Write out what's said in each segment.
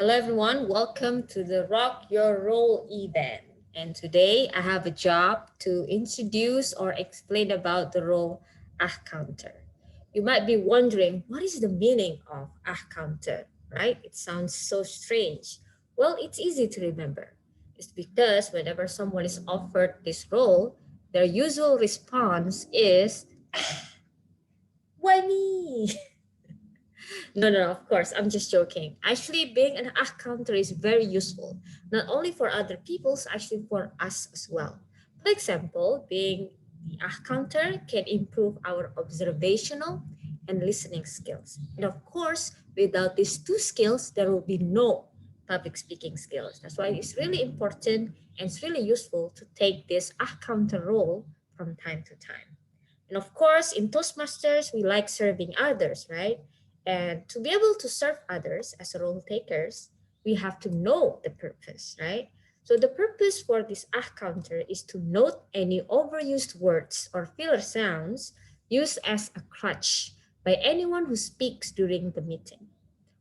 Hello everyone, welcome to the Rock Your Role event. And today I have a job to introduce or explain about the role counter. You might be wondering, what is the meaning of counter, right? It sounds so strange. Well, it's easy to remember. It's because whenever someone is offered this role, their usual response is, why me? No, of course, I'm just joking. Actually, being an counter is very useful, not only for other people's, actually for us as well. For example, being the counter can improve our observational and listening skills. And of course, without these two skills, there will be no public speaking skills. That's why it's really important and it's really useful to take this counter role from time to time. And of course, in Toastmasters, we like serving others, right? And to be able to serve others as role takers, we have to know the purpose, right? So the purpose for this counter is to note any overused words or filler sounds used as a crutch by anyone who speaks during the meeting.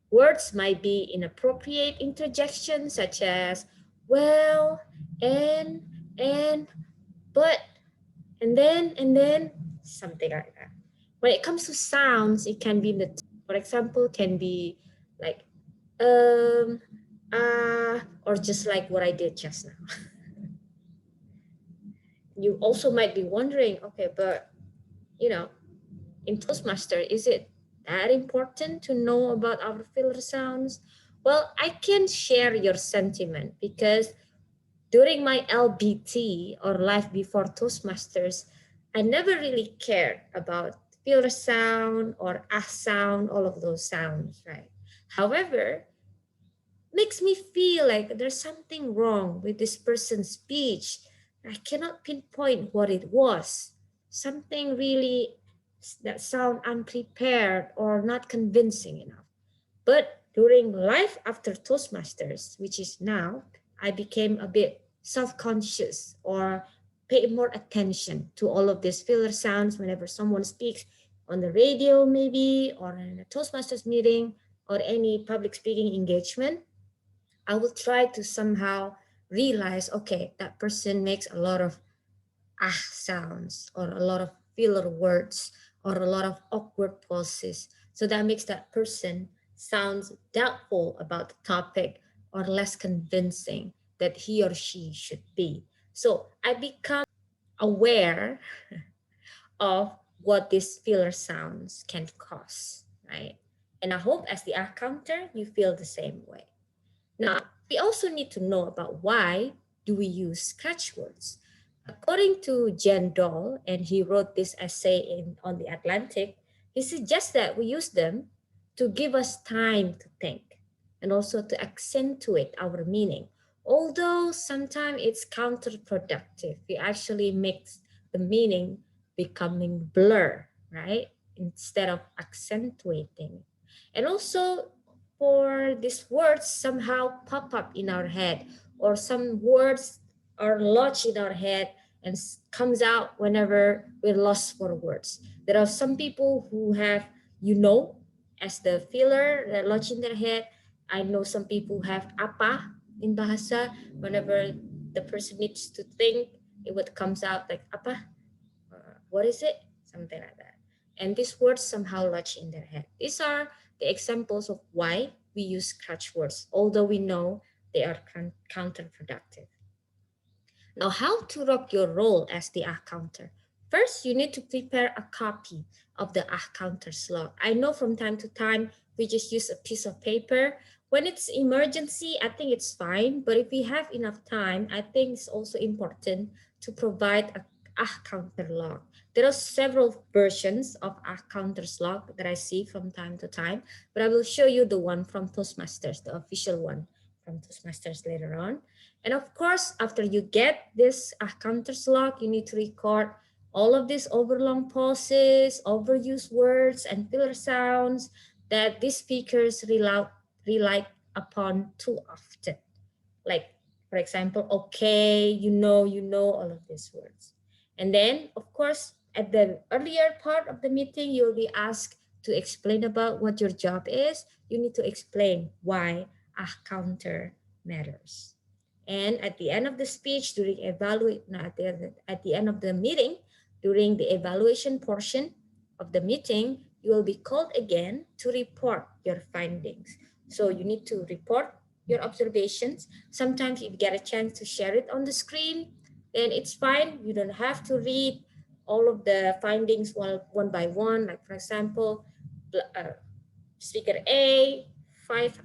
Words might be inappropriate interjections such as well, and, and, but, and then something like that. When it comes to sounds, it can be for example, can be like um or just like what I did just now. You also might be wondering, okay, but you know, in Toastmaster, is it that important to know about our filler sounds? Well, I can share your sentiment because during my LBT or life before Toastmasters, I never really cared about filler sound or sound, all of those sounds, right? However, makes me feel like there's something wrong with this person's speech. I cannot pinpoint what it was. Something really that sound unprepared or not convincing enough. But during life after Toastmasters, which is now, I became a bit self-conscious or pay more attention to all of these filler sounds whenever someone speaks on the radio, maybe, or in a Toastmasters meeting or any public speaking engagement. I will try to somehow realize, okay, that person makes a lot of sounds or a lot of filler words or a lot of awkward pauses. So that makes that person sounds doubtful about the topic or less convincing that he or she should be. So I become aware of what these filler sounds can cause, right? And I hope as the accounter, you feel the same way. Now, we also need to know about why do we use scratch words. According to Jen Doll, and he wrote this essay on the Atlantic, he suggests that we use them to give us time to think and also to accentuate our meaning. Although sometimes it's counterproductive, we actually makes the meaning becoming blur, right? Instead of accentuating. And also for these words somehow pop up in our head or some words are lodged in our head and comes out whenever we're lost for words. There are some people who have as the filler that lodged in their head. I know some people who have apa in bahasa. Whenever the person needs to think, it would comes out like apa. What is it? Something like that. And these words somehow lodge in their head. These are the examples of why we use crutch words, although we know they are counterproductive. Now, how to rock your role as the counter? First, you need to prepare a copy of the counter slot. I know from time to time we just use a piece of paper. When it's emergency, I think it's fine. But if we have enough time, I think it's also important to provide a counter log. There are several versions of a counter log that I see from time to time, but I will show you the one from Toastmasters, the official one from Toastmasters later on. And of course, after you get this counter log, you need to record all of these overlong pauses, overused words, and filler sounds that these speakers rely upon too often. Like, for example, okay, all of these words. And then, of course, at the earlier part of the meeting, you'll be asked to explain about what your job is. You need to explain why counter matters. And at the end of the speech, during evaluate, no, at the end of the meeting, during the evaluation portion of the meeting, you will be called again to report your findings. So you need to report your observations. Sometimes if you get a chance to share it on the screen, then it's fine. You don't have to read all of the findings one by one. Like for example, speaker A, 5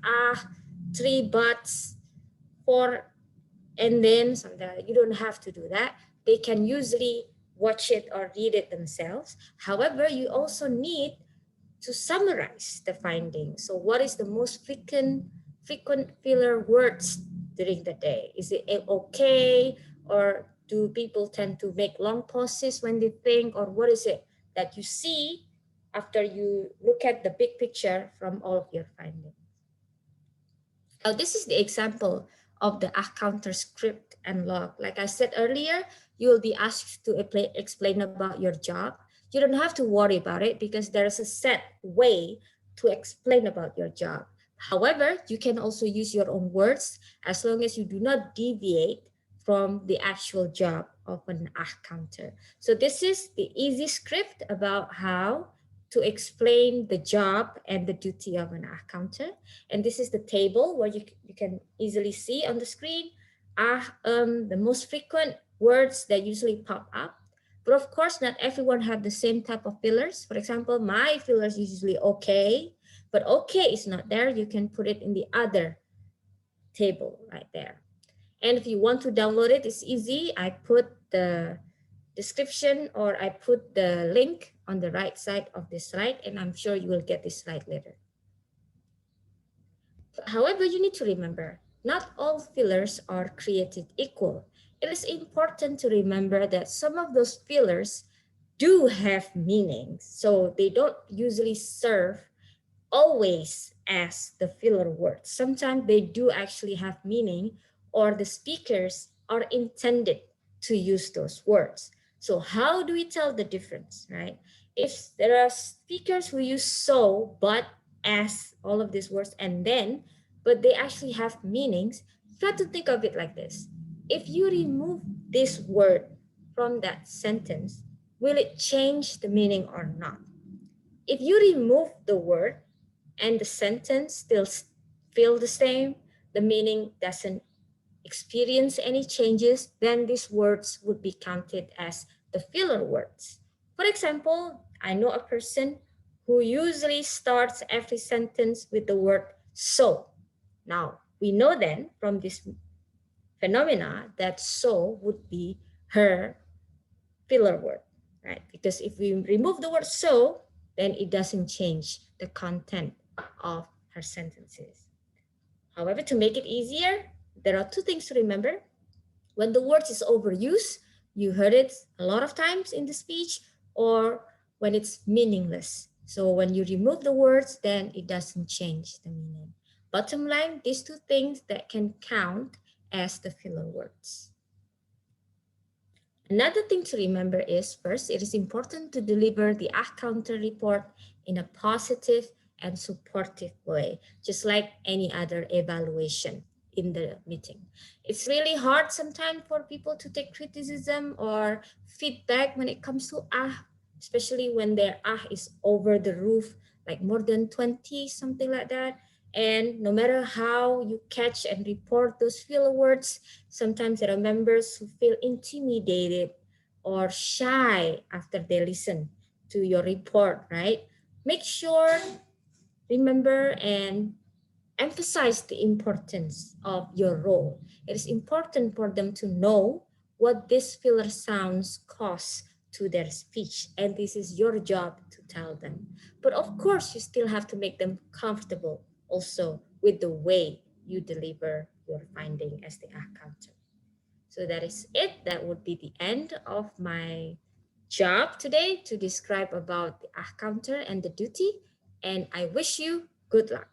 3 buts, 4, and then something like that. You don't have to do that. They can usually watch it or read it themselves. However, you also need to summarize the findings. So what is the most frequent filler words during the day? Is it okay, or do people tend to make long pauses when they think, or what is it that you see after you look at the big picture from all of your findings? Now, this is the example of the counter script and log. Like I said earlier, you will be asked to explain about your job. You don't have to worry about it because there's a set way to explain about your job. However, you can also use your own words as long as you do not deviate from the actual job of an counter. So this is the easy script about how to explain the job and the duty of an counter. And this is the table where you can easily see on the screen the most frequent words that usually pop up. But of course, not everyone have the same type of fillers. For example, my fillers is usually okay, but okay is not there. You can put it in the other table right there. And if you want to download it, it's easy. I put the description, or I put the link on the right side of this slide, and I'm sure you will get this slide later. However, you need to remember, not all fillers are created equal. It is important to remember that some of those fillers do have meanings, so they don't usually serve always as the filler words. Sometimes they do actually have meaning, or the speakers are intended to use those words. So how do we tell the difference, right? If there are speakers who use so, but, as, all of these words, and then, but they actually have meanings, try to think of it like this. If you remove this word from that sentence, will it change the meaning or not? If you remove the word and the sentence still feel the same, the meaning doesn't experience any changes, then these words would be counted as the filler words. For example, I know a person who usually starts every sentence with the word so. Now, we know then from this phenomena that so would be her filler word, right? Because if we remove the word so, then it doesn't change the content of her sentences. However, to make it easier, there are two things to remember. When the word is overused, you heard it a lot of times in the speech, or when it's meaningless. So when you remove the words, then it doesn't change the meaning. Bottom line, these two things that can count as the filler words. Another thing to remember is, first, it is important to deliver the counter report in a positive and supportive way, just like any other evaluation in the meeting. It's really hard sometimes for people to take criticism or feedback when it comes to especially when their is over the roof, like more than 20, something like that. And no matter how you catch and report those filler words, sometimes there are members who feel intimidated or shy after they listen to your report, right? Make sure, remember, and emphasize the importance of your role. It is important for them to know what these filler sounds cause to their speech, and this is your job to tell them. But of course, you still have to make them comfortable also with the way you deliver your finding as the counter. So that is it. That would be the end of my job today to describe about the counter and the duty. And I wish you good luck.